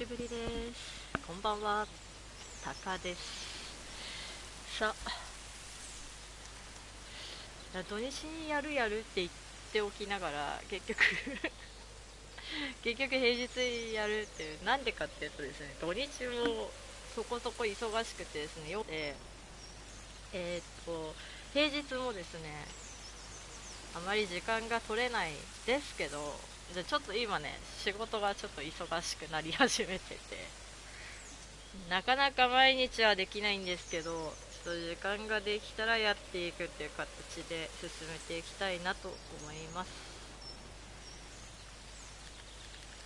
しぶりです。こんばんは、タカです。さあ、土日にやるって言っておきながら結局結局平日やるっていう、なんでかっていうとですね、土日もそこそこ忙しくてですね、平日もですね、あまり時間が取れないですけど、じゃあちょっと今ね、仕事がちょっと忙しくなり始めてて、なかなか毎日はできないんですけど、ちょっと時間ができたらやっていくっていう形で進めていきたいなと思います。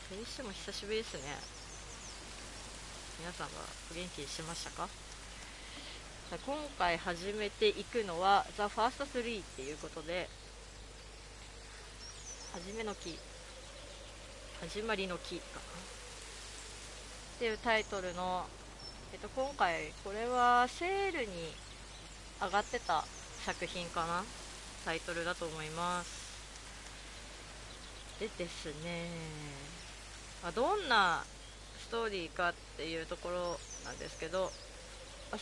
それにしても久しぶりですね。皆さんはお元気にしましたか？今回始めていくのは The First 3っていうことで、始めの木、始まりの木かなっていうタイトルの、今回これはセールに上がってた作品かな、タイトルだと思います。でですね、どんなストーリーかっていうところなんですけど、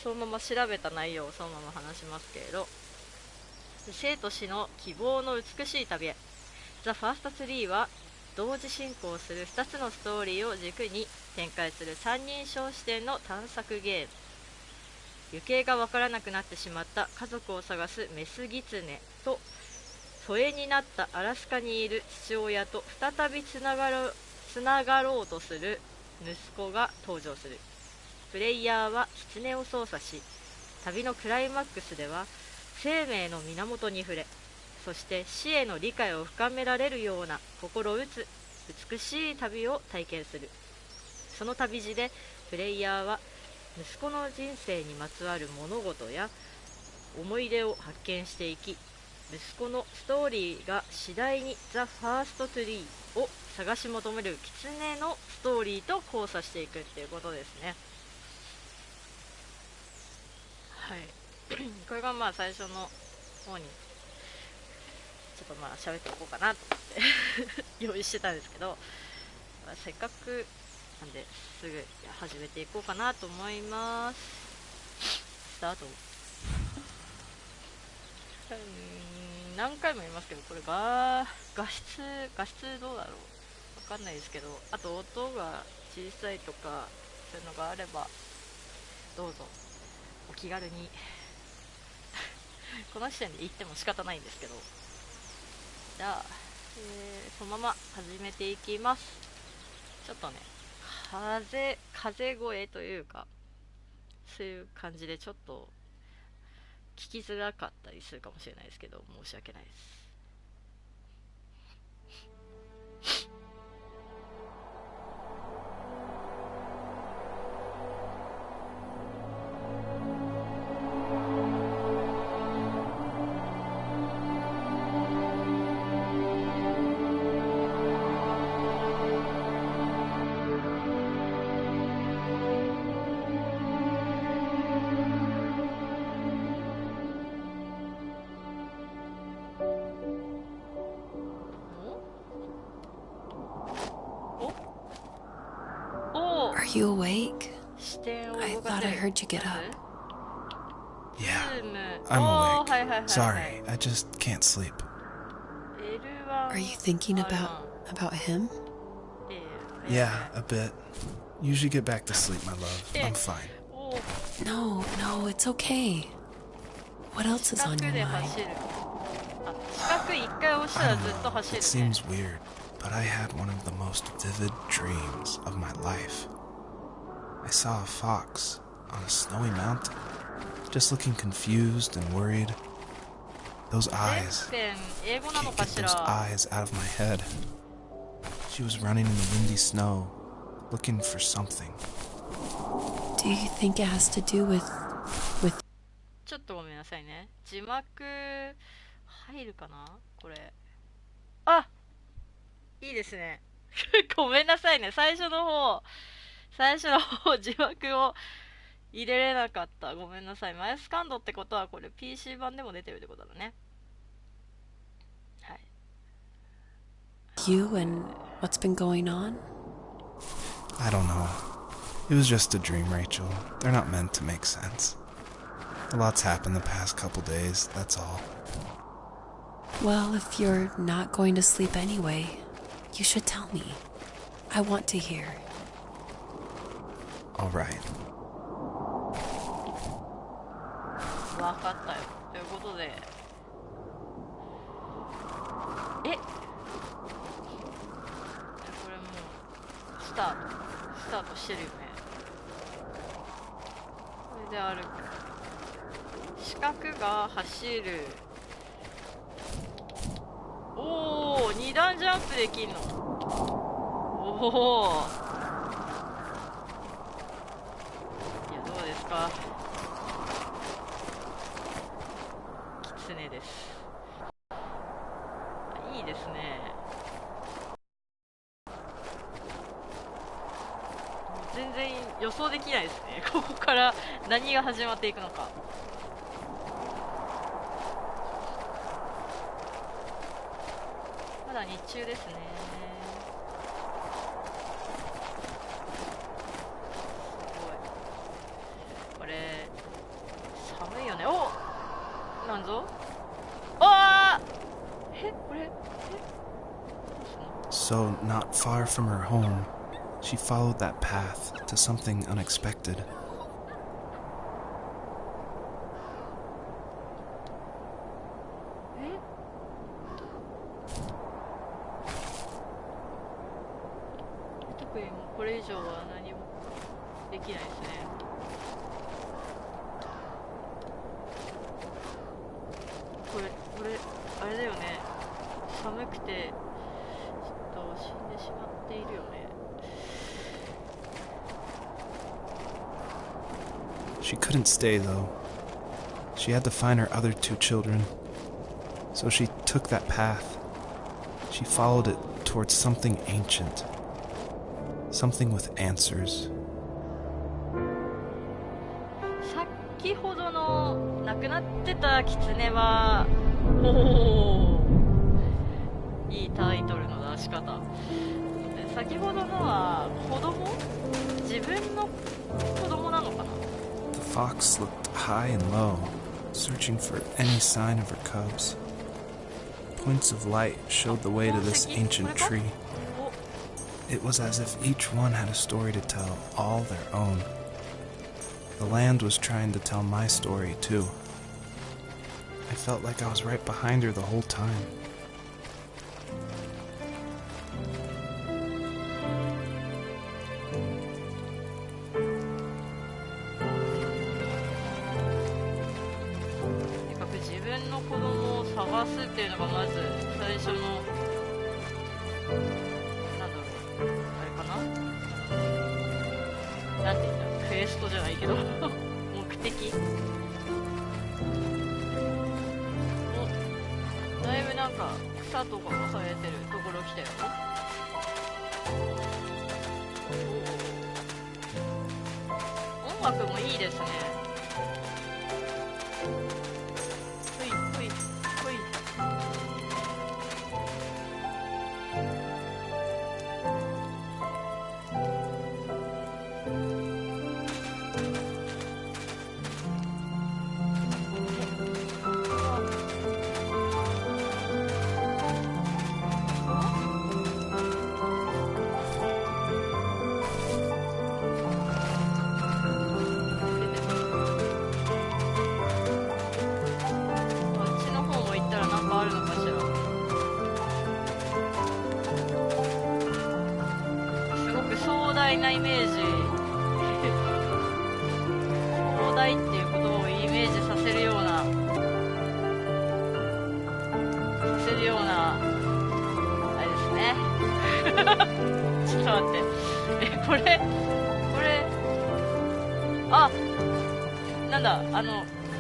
そのまま調べた内容をそのまま話しますけれど、生と死の希望の美しい旅へ The First 3は同時進行する2つのストーリーを軸に展開する三人称視点の探索ゲーム。行方がわからなくなってしまった家族を探すメスギツネと、疎遠になったアラスカにいる父親と再びつながろうとする息子が登場する。プレイヤーはキツネを操作し、旅のクライマックスでは生命の源に触れ、そして死への理解を深められるような心打つ美しい旅を体験する。その旅路でプレイヤーは息子の人生にまつわる物事や思い出を発見していき、息子のストーリーが次第に The First Tree を探し求めるキツネのストーリーと交差していくっていうことですね。はいこれがまあ最初の方にちょっとまあ喋っておこうかなと思って用意してたんですけど、せっかくなんですぐ始めていこうかなと思います。スタート。何回も言いますけど、これ画質どうだろう、わかんないですけど、あと音が小さいとかそういうのがあればどうぞお気軽にこの時点で言っても仕方ないんですけど、じゃあ、そのまま始めていきます。ちょっとね、風声というかそういう感じでちょっと聞きづらかったりするかもしれないですけど、申し訳ないです。Are you awake? I thought I heard you get up. Yeah, I'm awake. Sorry, I just can't sleep. Are you thinking about him? Yeah, a bit. Usually get back to sleep, my love. I'm fine. No, it's okay. What else is on your mind? I don't know. It seems weird, but I had one of the most vivid dreams of my life. I saw a fox on a snowy mountain, just looking confused and worried. Those eyes. I can't get those eyes out of my head. She was running in the windy snow, looking for something. Do you think it has to do with... ちょっとごめんなさいね。字幕入るかなこれ。あ、いいですね。ごめんなさいね。最初の方字幕を入れれなかった。ごめんなさい。マイスカンドってことはこれ PC 版でも出てるってことだね。はい。You and what's been going on? I don't know. It was just a dream, Rachel. They're not meant to make sense. A lot's happened the past couple days, that's all. Well, if you're not going to sleep anyway, you should tell me. I want to hear. All right. わかったよ。ということで、これもうスタートしてるよね。これで歩く。四角が走る。おお、2段ジャンプできんの。おお。いや、どうですか。キツネです。いいですね。全然予想できないですね。ここから何が始まっていくのか。まだ日中ですね。すごい。これ寒いよね。お、なんぞ。ああ。これ。So, not far from her home, she followed that path to something unexpected. She couldn't stay, though. She had to find her other 2 children. So she took that path. She followed it towards something ancient. Something with answers. 先ほどの亡くなってたキツネは、おー、いいタイトルの出し方。先ほどのは子供？自分の子供なのかな？ The fox looked high and low, searching for any sign of her cubs. Points of light showed the way to this ancient tree. It was as if each one had a story to tell, all their own. The land was trying to tell my story, too. I felt like I was right behind her the whole time.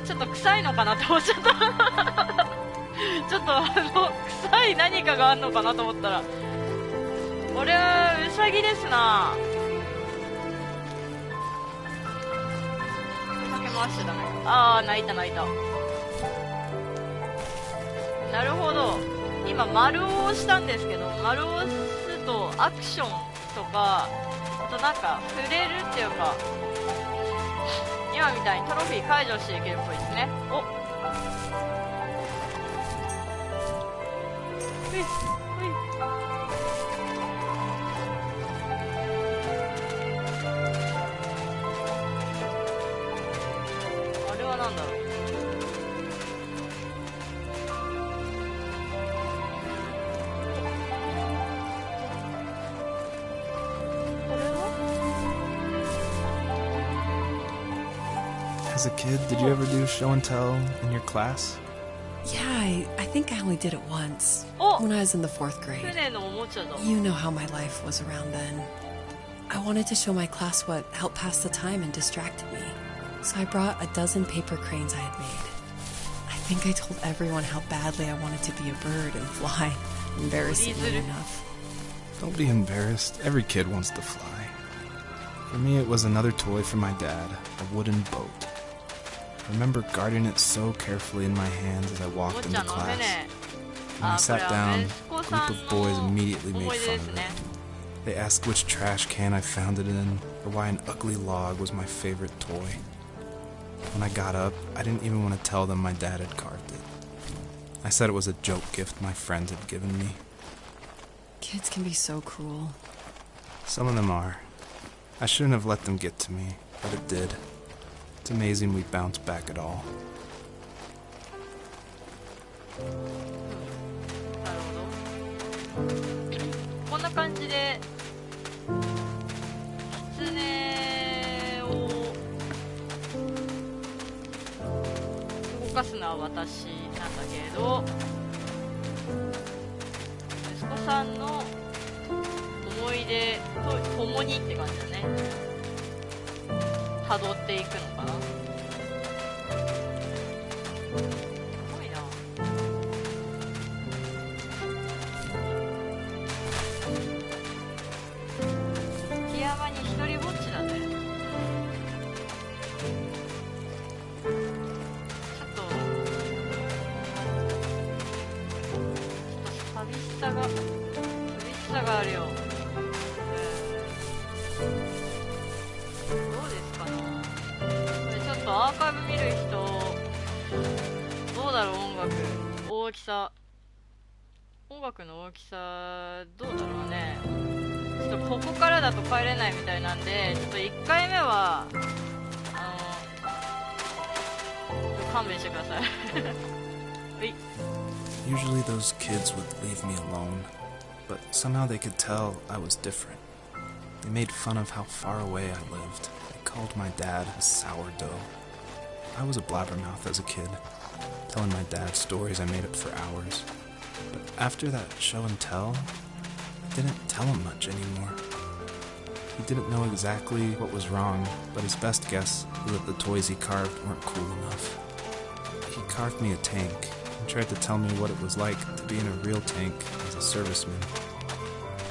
ちょっと臭いのかなと思っちゃったちょっと臭い何かがあんのかなと思ったら、これはウサギですな。かけ回しちゃダメ。あー、泣いた。なるほど。今丸を押したんですけど、丸を押すとアクションとかとなんか触れるっていうか、今みたいにトロフィー解除していけるっぽいですね。おっ、ほいほい。あれはなんだろう。As a kid, did you ever do show and tell in your class? Yeah, I think I only did it once. Oh! When I was in the 4th grade. 船のおもちゃだ。 You know how my life was around then. I wanted to show my class what helped pass the time and distracted me. So I brought a dozen paper cranes I had made. I think I told everyone how badly I wanted to be a bird and fly. Embarrassingly enough. Don't be embarrassed. Every kid wants to fly. For me, it was another toy from my dad, a wooden boat. I remember guarding it so carefully in my hands as I walked into class. When I sat down, a group of boys immediately made fun of it. They asked which trash can I found it in, or why an ugly log was my favorite toy. When I got up, I didn't even want to tell them my dad had carved it. I said it was a joke gift my friends had given me. Kids can be so cruel. Some of them are. I shouldn't have let them get to me, but it did. It's amazing we bounced back at all. なるほど。こんな感じでキツネを動かすのは私なんだけれど、息子さんの思い出と共にって感じだね。辿っていくのかな。すごいな。雪山に一人ぼっちだね。ちょっと寂しさがあるよ。どうですかな。これちょっとアーカイブ見る人どうだろう。音楽の大きさどうだろうね。ちょっとここからだと帰れないみたいなんで、ちょっと1回目は勘弁してください。はい。 Usually those kids would leave me alone, but somehow they could tell I was different. They made fun of how far away I lived. They called my dad a sourdough. I was a blabbermouth as a kid, telling my dad stories I made up for hours. But after that show and tell, I didn't tell him much anymore. He didn't know exactly what was wrong, but his best guess was that the toys he carved weren't cool enough. He carved me a tank and tried to tell me what it was like to be in a real tank as a serviceman.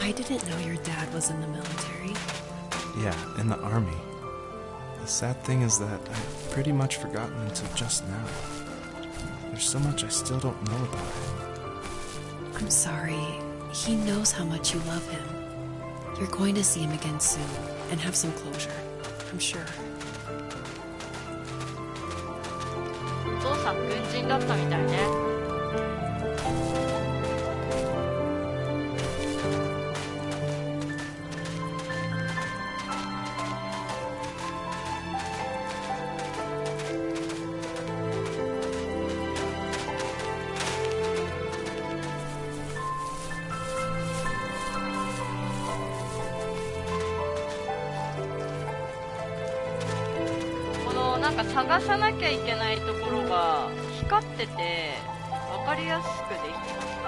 I didn't know your dad was in the military. Yeah, in the army. The sad thing is that I've pretty much forgotten until just now. There's so much I still don't know about him. I'm sorry. He knows how much you love him. You're going to see him again soon and have some closure, I'm sure. お父さん軍人だったみたいね。なんか探さなきゃいけないところが光ってて分かりやすくできてますね。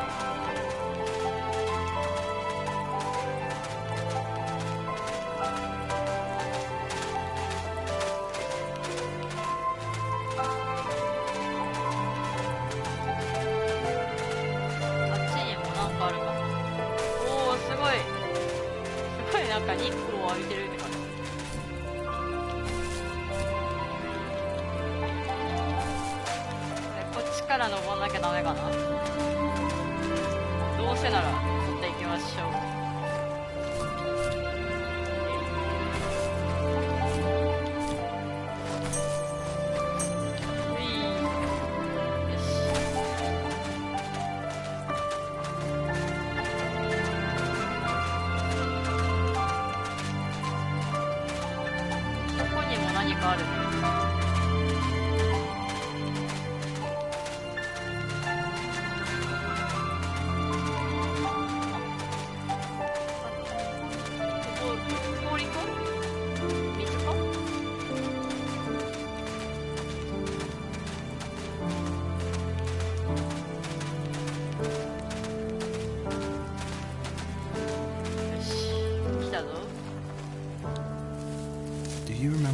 あっちにもなんかあるかな。おお、すごいなんか日光を浴びてるって感じ。から登んなきゃダメかな。どうせなら取っていきましょう。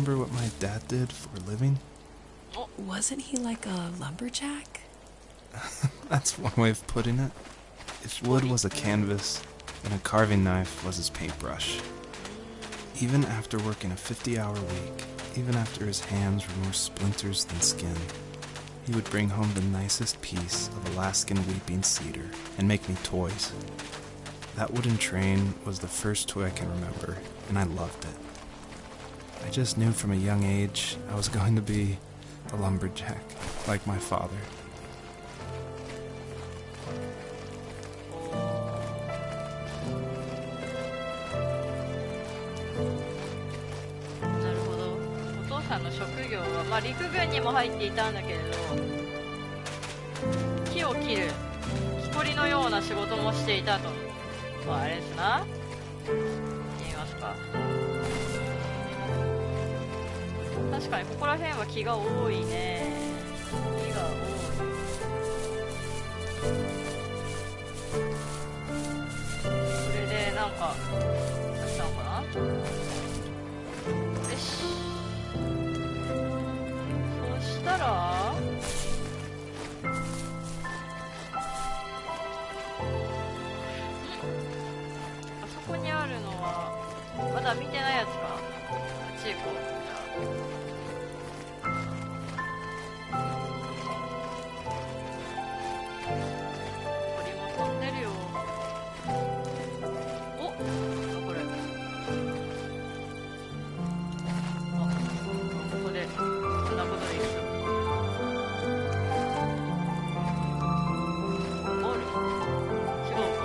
remember what my dad did for a living? Wasn't he like a lumberjack? That's one way of putting it. If wood was a canvas, then a carving knife was his paintbrush. Even after working a 50-hour week, even after his hands were more splinters than skin, he would bring home the nicest piece of Alaskan weeping cedar and make me toys. That wooden train was the first toy I can remember, and I loved it. I just knew from a young age I was going to be a lumberjack, like my father. なるほど。お父さんの職業は、まあ、陸軍にも入っていたんだけれど、木を切る木こりのような仕事もしていたと。まあ、あれですな。言いますか。確かにここら辺は木が多いね。木が多い。それでなんかしたのかな。よし。そしたらあそこにあるのはまだ見てないやつか。あっち行こう。鳥も飛んでるよ。おっ、これ。あ、ここでこんなことでいい人。ある？違うか。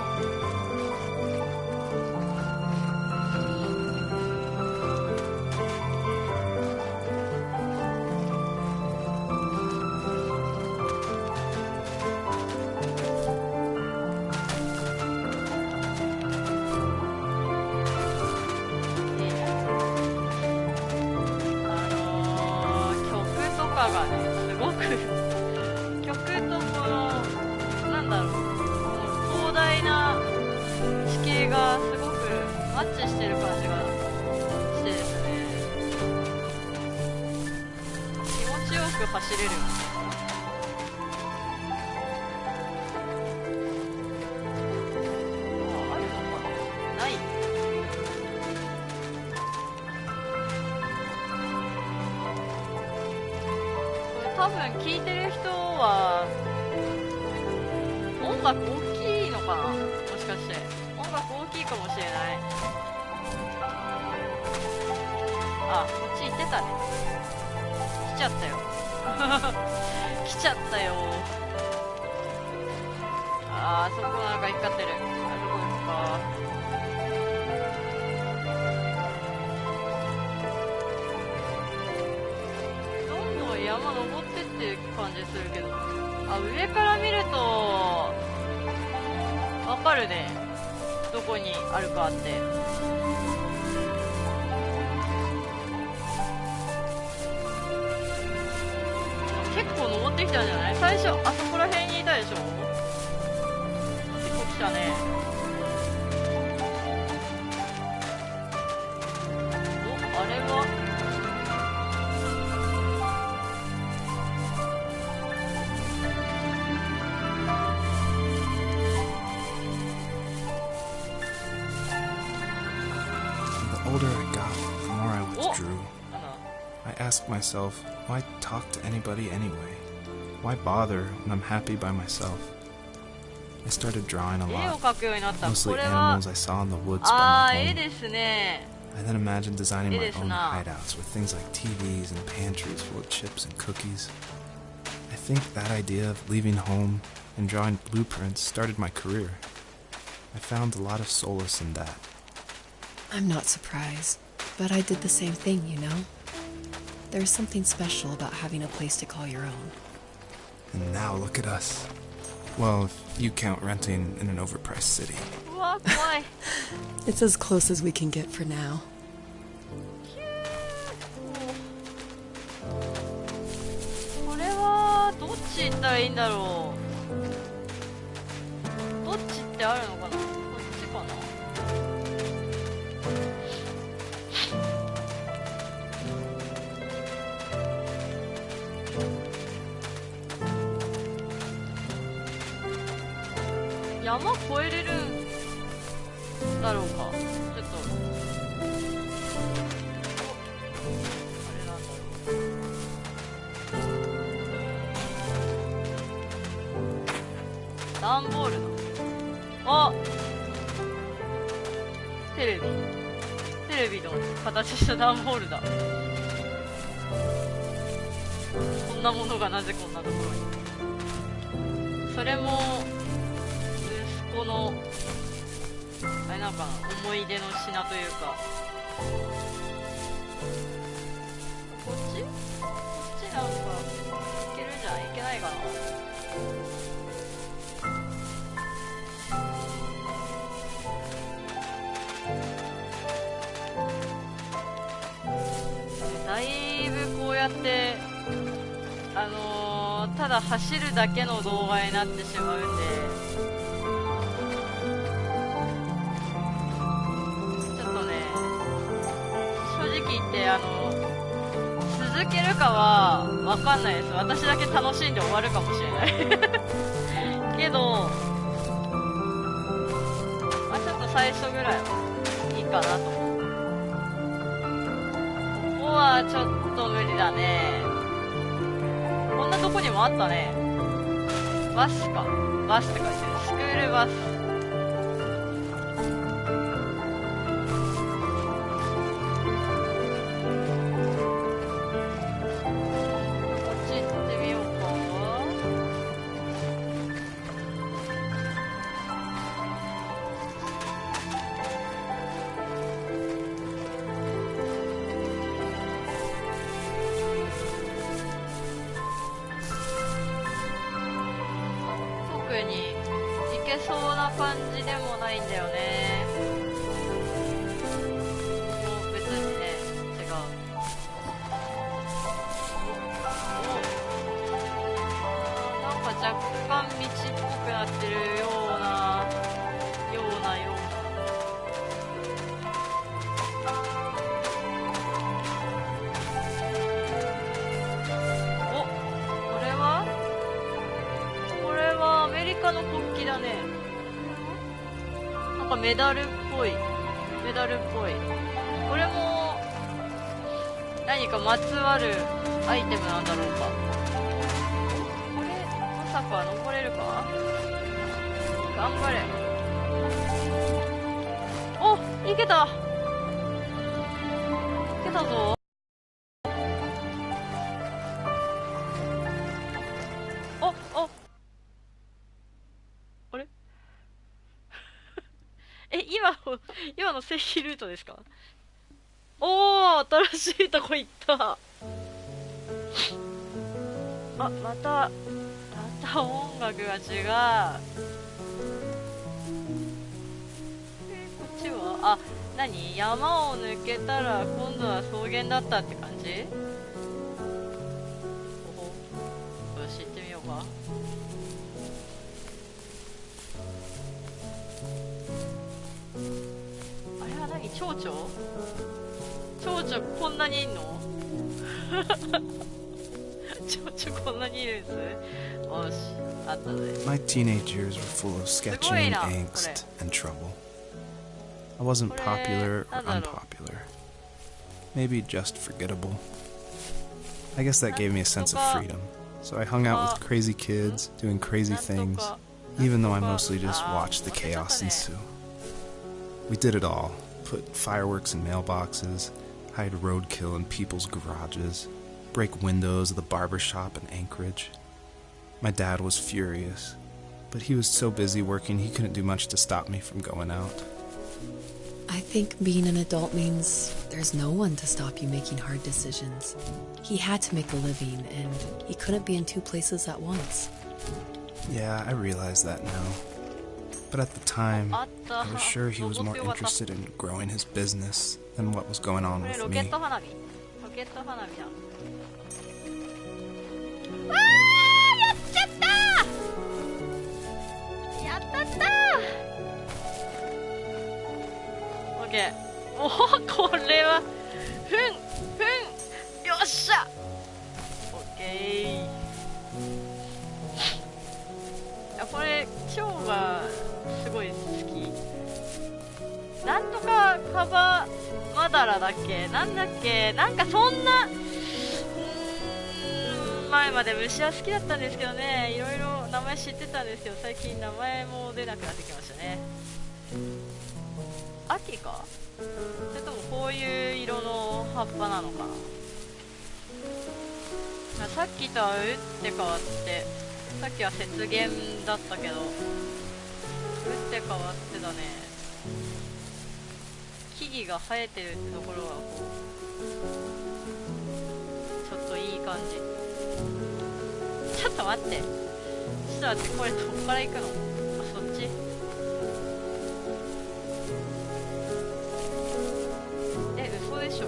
がね、すごく曲とこのなんだろう、この広大な地形がすごくマッチしてる感じがしてですね、気持ちよく走れるよね。あるのかな？ない。多分聴いてる人は音楽大きいのかな、もしかして音楽大きいかもしれない。あ、こっち行ってたね。来ちゃったよ来ちゃったよ。あー、そこなんか引っかってる。あ、どこ行くか。山登ってって感じするけど、あ、上から見るとわかるね、どこにあるかって。結構登ってきたんじゃない？最初あそこら辺にいたでしょ。結構来たね。お、あれはThe older I got, the more I withdrew. I asked myself, why talk to anybody anyway? Why bother when I'm happy by myself? I started drawing a lot, mostly animals I saw in the woods by my home. I then imagined designing my own hideouts with things like TVs and pantries full of chips and cookies. I think that idea of leaving home and drawing blueprints started my career. I found a lot of solace in that. I'm not surprised, but I did the same thing, you know? There's something special about having a place to call your own. And now look at us. Well, if you count renting in an overpriced city. Why? It's as close as we can get for now. これはどっち行ったらいいんだろう。どっちってあるのかな。こっちかな。山越えれるんだろうか。ちょっとあれなんだろう。段ボールだ。あ、テレビの形した段ボールだ。こんなものがなぜこんなところに。それも息子のあれなんかな、思い出の品というか。こっちなんかいけるんじゃない？いけないかな。だいぶこうやってただ走るだけの動画になってしまうんで、ちょっとね、正直言って続けるかは分かんないです。私だけ楽しんで終わるかもしれないけど、まあ、ちょっと最初ぐらいはいいかなと。ここはちょっと無理だね。こんなとこにもあったね。バスか。バスって書いてる。スクールバス。こっち行ってみようか。特に行けそうな感じでもないんだよね。もう別にね、違う。なんか若干道っぽくなってるようなお、これはアメリカの国旗だね。なんかメダルっぽい。これも何かまつわるアイテムなんだろうか。これまさか登れるか。頑張れ。お、いけたぞ。おあれ今の正規ルートですか？おー、新しいとこ行った。あ、また音楽が違う。こっちは何？山を抜けたら今度は草原だったって感じ？おほ、よし行ってみようか。あれは何？蝶々こんなにいんの？蝶々こんなにいるんです。よし、あったぜ。 My teenage years were full of sketching, angst, and trouble. I wasn't popular or unpopular. Maybe just forgettable. I guess that gave me a sense of freedom. So I hung out with crazy kids, doing crazy things, even though I mostly just watched the chaos ensue. We did it all. Put fireworks in mailboxes, hide roadkill in people's garages, break windows of the barber shop in Anchorage. My dad was furious, but he was so busy working he couldn't do much to stop me from going out. I think being an adult means there's no one to stop you making hard decisions. He had to make a living, and he couldn't be in two places at once. Yeah, I realize that now. But at the time, I was sure he was more interested in growing his business than what was going on with me. OK。おお、これはよっしゃ。 OK。 いや、これ蝶がごい好き。なんとかカバマダラだっけ、なんだっけ、なんかそんな、前まで虫は好きだったんですけどね、いろいろ名前知ってたんですけど、最近名前も出なくなってきましたね。秋か、それともこういう色の葉っぱなのかな。さっきとは打って変わって、さっきは雪原だったけど、打って変わってだね。木々が生えてるってところがこうちょっといい感じ。ちょっと待って、これどこから行くの？あ、そっち？嘘でしょ。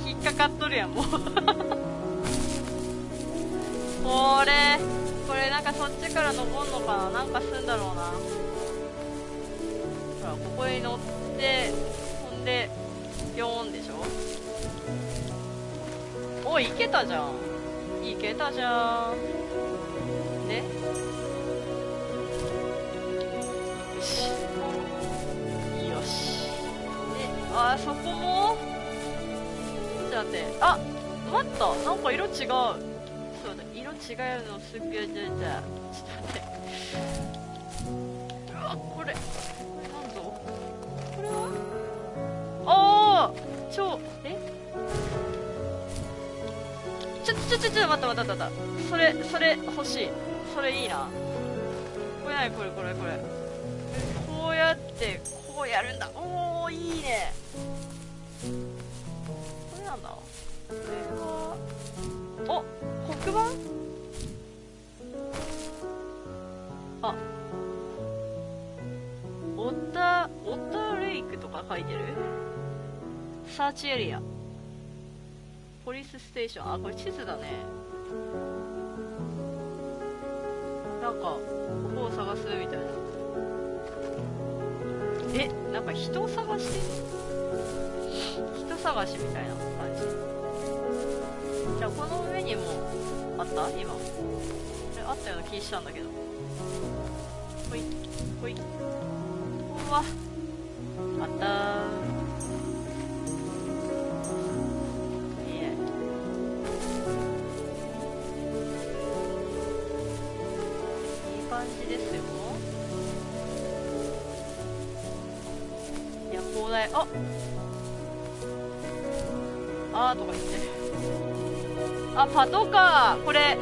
引っかかっとるやん、もう。これなんかそっちから登んのかな、なんかすんだろうな。ほら、ここに乗って、ほんで、ビョーンでしょ。おい、行けたじゃん。行けたじゃん。で、よし。よし。で、あ、そこもちょっと待って。あ、待った。なんか色違う。そうだ、色違うのすぐ出た。ちょっと待って。うわ、これ。なんぞこれはああちょ、待った。それ欲しい。それいいな。これ何これ。こうやって、こうやるんだ。おー、いいね。これなんだ。これは、お、黒板？あ、オッタレイクとか書いてる？サーチエリア。ポリスステーション。あ、これ地図だね。なんか、ここを探すみたいな。なんか人を探してる？人探しみたいな感じ。じゃあ、この上にも、あった今。あったような気したんだけど。ほい。うわ。あったー。感じですよ。いや、広大。あとか言って。あ、パトカー。これ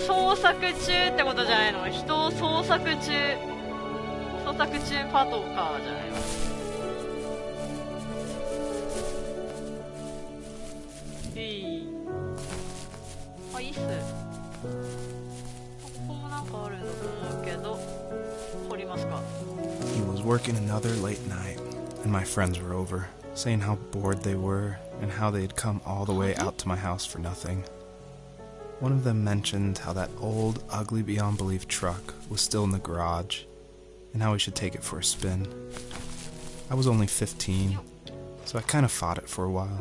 捜索中ってことじゃないの？人を捜索中パトカーじゃないの？いいっす。He was working another late night, and my friends were over, saying how bored they were and how they had come all the way out to my house for nothing. One of them mentioned how that old, ugly beyond belief truck was still in the garage, and how we should take it for a spin. I was only 15, so I kind of fought it for a while.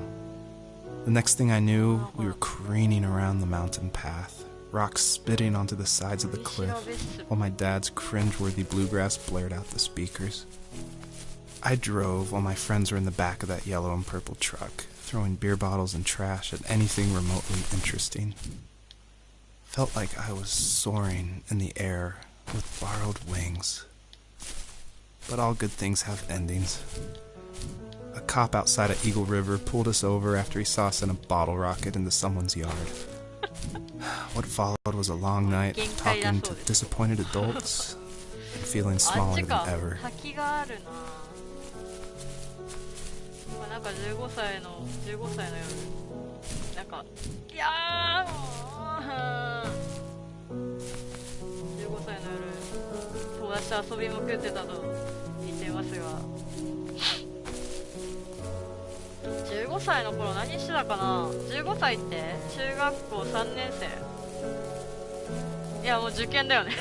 The next thing I knew, we were careening around the mountain path, rocks spitting onto the sides of the cliff, while my dad's cringeworthy bluegrass blared out the speakers. I drove while my friends were in the back of that yellow and purple truck, throwing beer bottles and trash at anything remotely interesting. Felt like I was soaring in the air with borrowed wings. But all good things have endings. A cop outside of Eagle River pulled us over after he saw us in a bottle rocket into someone's yard. What followed was a long night talking to disappointed adults and feeling smaller than ever. なんか15歳の夜、なんか、いやー15歳の夜、友達と遊びまくってたと言っていますが、15歳の頃何してたかな。15歳って中学校3年生。いや、もう受験だよね。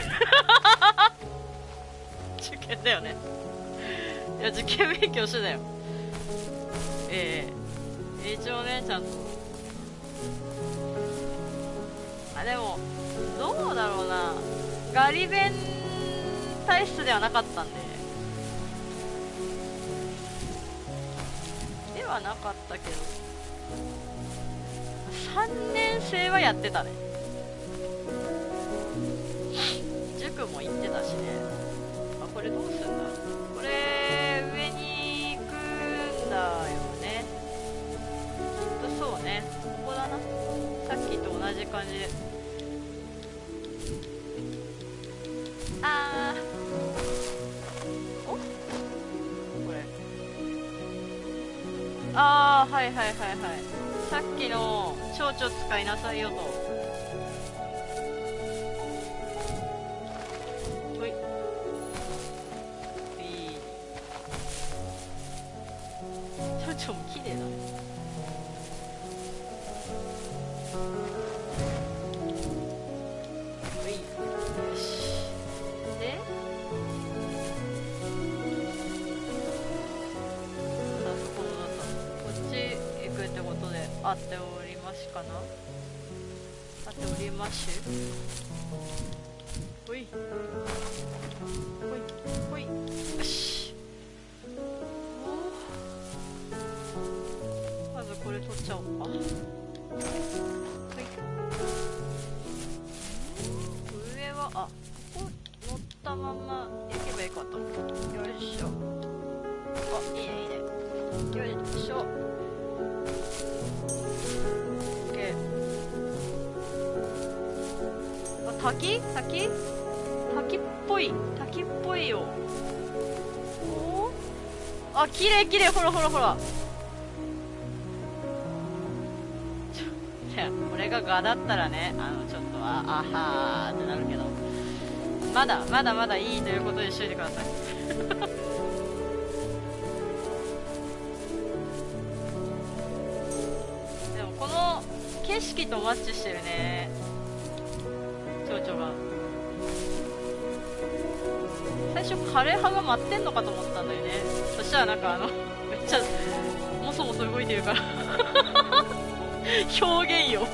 受験だよね。いや、受験勉強してたよ。一応ね、ちゃんと。あ、でもどうだろうな、ガリ弁体質ではなかったんで、ではなかったけど、3年生はやってたね。塾も行ってたしね。あ、これどうすんだ、これ上に行くんだよね。そうね、ここだな、さっきと同じ感じで。あー、お、これ、あー、はいはいはいはい、さっきの蝶々使いなさいよと。ほい、蝶々も綺麗だね。ほい、よし。で、さあ、そこのだとこっち行くってことで合っておりますかな、合っております。ほいほいほい、よし。まずこれ取っちゃおうか。はい、上は、あ、ここ乗ったまま行けばいいかと。よいしょ。あ、いいねいいね。よいしょ。オッケー。あ、滝っぽいよ。おー、あ、綺麗綺麗、ほらほらほら。これがガだったらね、ちょっとはあはーってなるけど、まだいいということにしといてください。でもこの景色とマッチしてるね、蝶々が。最初枯れ葉が舞ってんのかと思ったんだよね。そしたらなんかめっちゃもそもそ動いてるから表現よ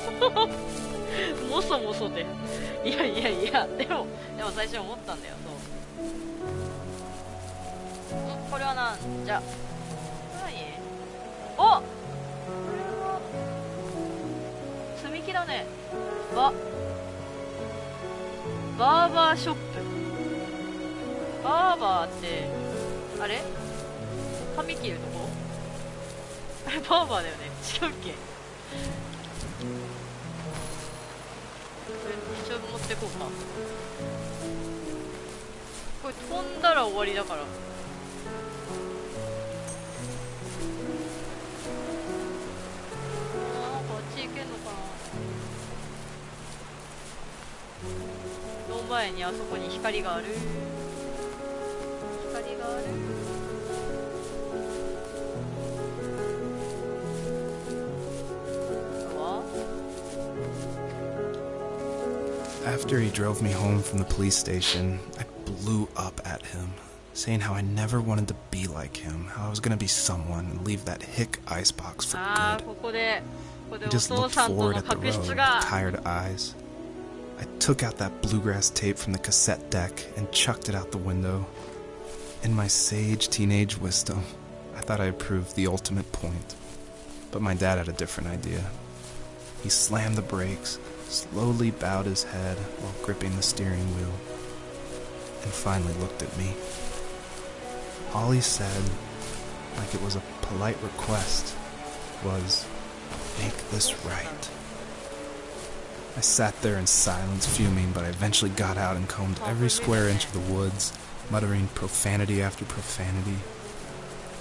もそもそで、いやでも最初思ったんだよ。そう、これはなんじゃ、何、お、これは積み木だね。バーバーショップ。バーバーってあれ、髪切るとこあれバーバーだよね、違うっけ。これ一応持ってこうか。これ飛んだら終わりだから。こっち行けんのかな。の前にあそこに光がある。光がある。After he drove me home from the police station, I blew up at him, saying how I never wanted to be like him, how I was going to be someone and leave that hick icebox for good. He just looked forward at the road with tired eyes. I took out that bluegrass tape from the cassette deck and chucked it out the window. In my sage teenage wisdom, I thought I had proved the ultimate point. But my dad had a different idea. He slammed the brakes, slowly bowed his head while gripping the steering wheel, and finally looked at me. All he said, like it was a polite request, was, "Make this right." I sat there in silence, fuming, but I eventually got out and combed every square inch of the woods, muttering profanity after profanity.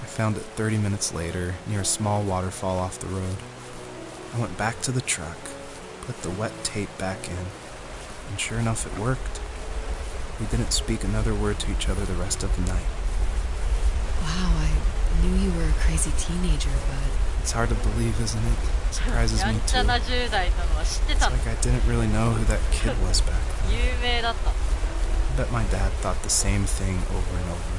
I found it 30 minutes later, near a small waterfall off the road. I went back to the truck, put the wet tape back in, and sure enough it worked. We didn't speak another word to each other the rest of the night. Wow, I knew you were a crazy teenager, but... It's hard to believe, isn't it? It surprises me too. It's like I didn't really know who that kid was back then. I bet my dad thought the same thing over and over.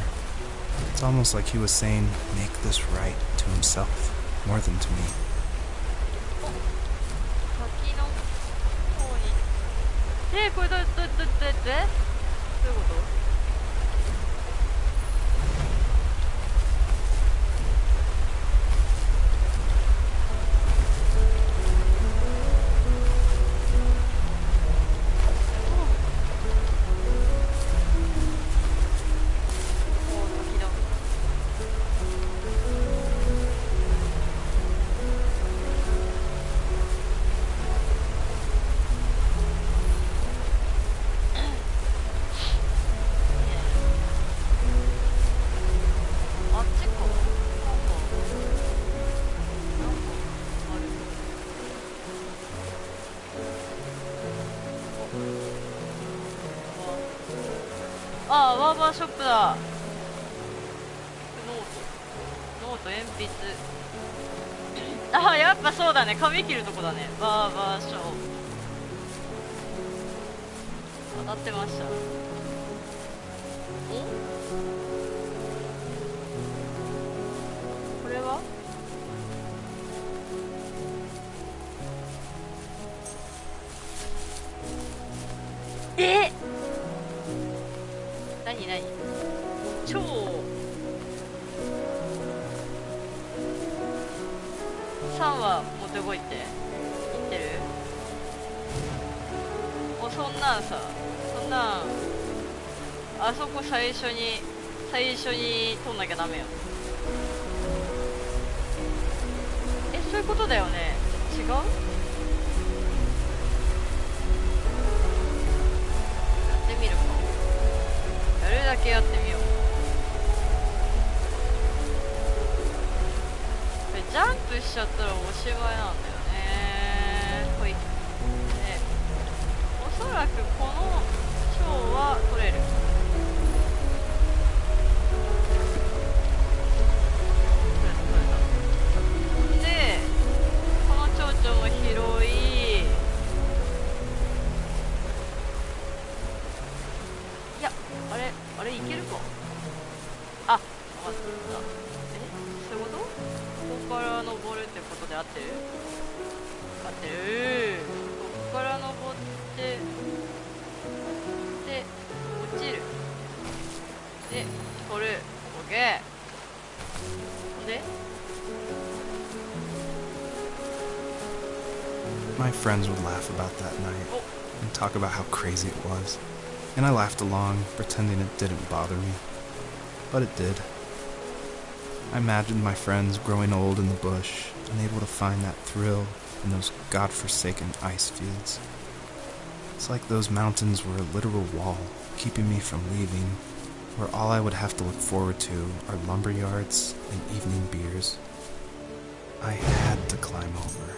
It's almost like he was saying, "Make this right," to himself, more than to me. これどういうこと？バーバーショップだ。ノート鉛筆。あ、やっぱそうだね、髪切るとこだね。バーバーショップ当たってました。これは何超3は持ってこいって言ってる。もうそんなんさ、そんなんあそこ最初に取んなきゃダメよ。そういうことだよね。違う？やってみるか。やるだけやってみよう。これジャンプしちゃったらおしまいなんだよね。ほい。おそらくこの蝶は取れる。で、この蝶々も広い。あれいけるか。あ、わかった。そういうこと？ここから登るってことで合ってる？合ってる。ここから登ってで落ちる。で取る。オッケー。でMy friends would laugh about that night and talk about how crazy it was. And I laughed along, pretending it didn't bother me. But it did. I imagined my friends growing old in the bush, unable to find that thrill in those godforsaken ice fields. It's like those mountains were a literal wall, keeping me from leaving, where all I would have to look forward to are lumber yards and evening beers. I had to climb over.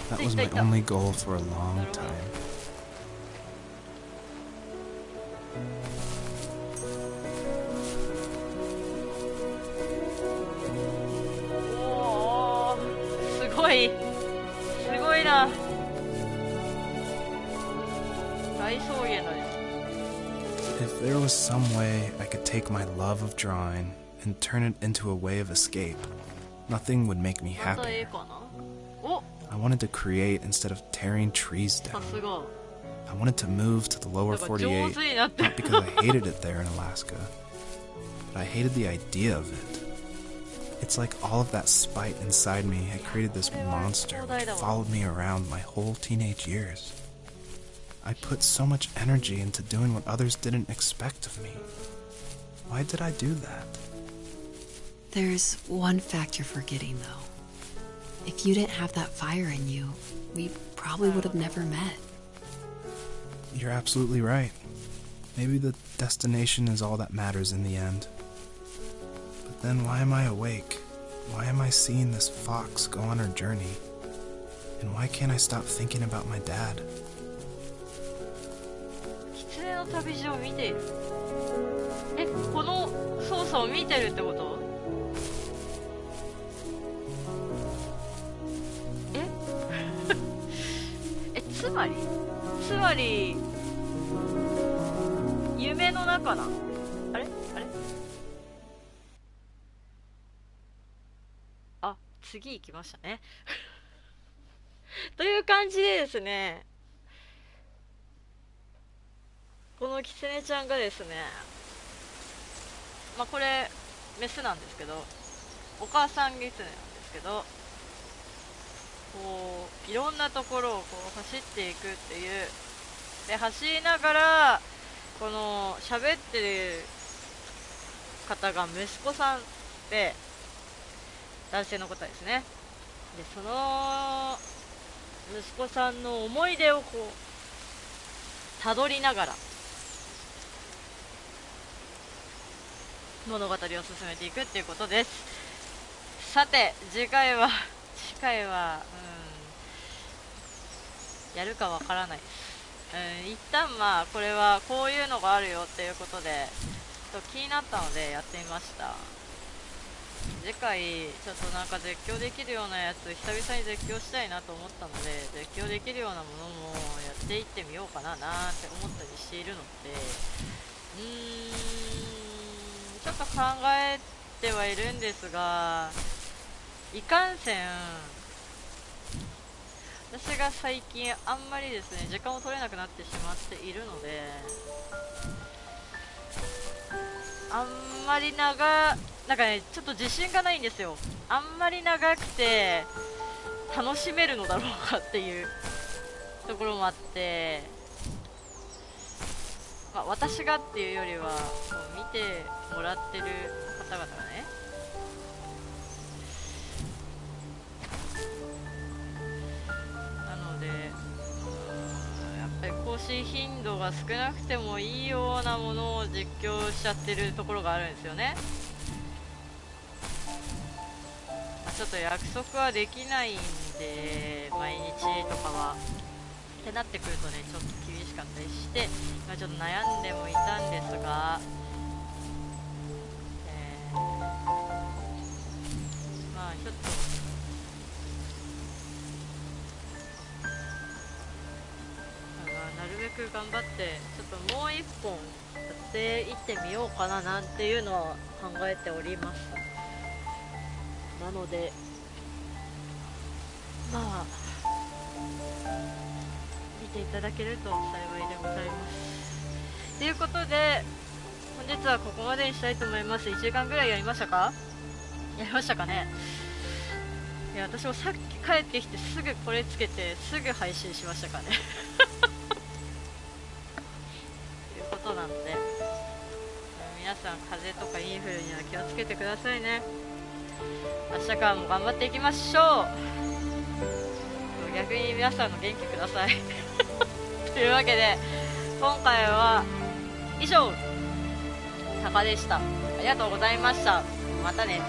That was my only goal for a long time. If there was some way I could take my love of drawing and turn it into a way of escape, nothing would make me happier. I wanted to create instead of tearing trees down. I wanted to move to the lower 48, not because I hated it there in Alaska, but I hated the idea of it. It's like all of that spite inside me had created this monster which followed me around my whole teenage years. I put so much energy into doing what others didn't expect of me. Why did I do that? There's one fact you're forgetting, though. If you didn't have that fire in you, we probably would have never met. You're absolutely right. Maybe the destination is all that matters in the end. But then why am I awake? Why am I seeing this fox go on her journey? And why can't I stop thinking about my dad? 狐の旅路を見ている。この操作を見てるってこと？つまり夢の中な。あれ次行きましたねという感じでですね、このキツネちゃんがですね、まあこれメスなんですけど、お母さんギツネなんですけど、こういろんなところをこう走っていくっていう。で走りながらこの喋ってる方が息子さんで、男性の方ですね。でその息子さんの思い出をこうたどりながら物語を進めていくっていうことです。さて次回はやるかわからないです。一旦まあこれはこういうのがあるよっていうことでちょっと気になったのでやってみました。次回ちょっとなんか絶叫できるようなやつ久々に絶叫したいなと思ったので、絶叫できるようなものもやっていってみようかなって思ったりしているので、ちょっと考えてはいるんですが、いかんせん私が最近あんまりですね時間を取れなくなってしまっているので、あんまりなんかねちょっと自信がないんですよ。あんまり長くて楽しめるのだろうかっていうところもあって、まあ、私がっていうよりはこう見てもらってる方々がね、なのでやっぱり更新頻度が少なくてもいいようなものを実況しちゃってるところがあるんですよね。ちょっと約束はできないんで毎日とかはってなってくるとねちょっと厳しかったりして、今ちょっと悩んでもいたんですが、まあちょっとなるべく頑張ってちょっともう一本やっていってみようかななんていうのは考えております。なのでまあ見ていただけると幸いでございます。ということで本日はここまでにしたいと思います。1時間ぐらいやりましたかね。いや私もさっき帰ってきてすぐこれつけてすぐ配信しましたからねということなので皆さん風邪とかインフルには気をつけてくださいね。明日からも頑張っていきましょう。逆に皆さんの元気くださいというわけで今回は以上タカでした。ありがとうございました。またね。